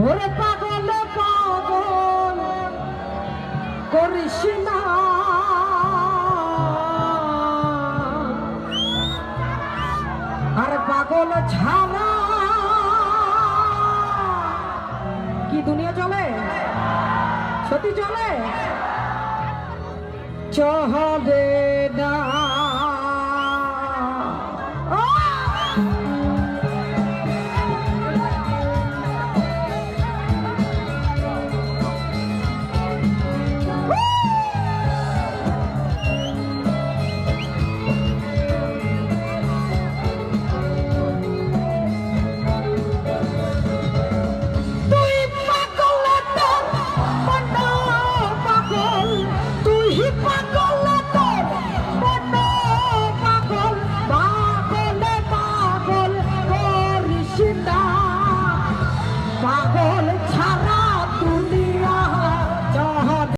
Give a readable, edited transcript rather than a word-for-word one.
ওরে পাগল পাগল করিস না, আর পাগল ছাড়া কি দুনিয়া চলে? সত্যি চলে? চলে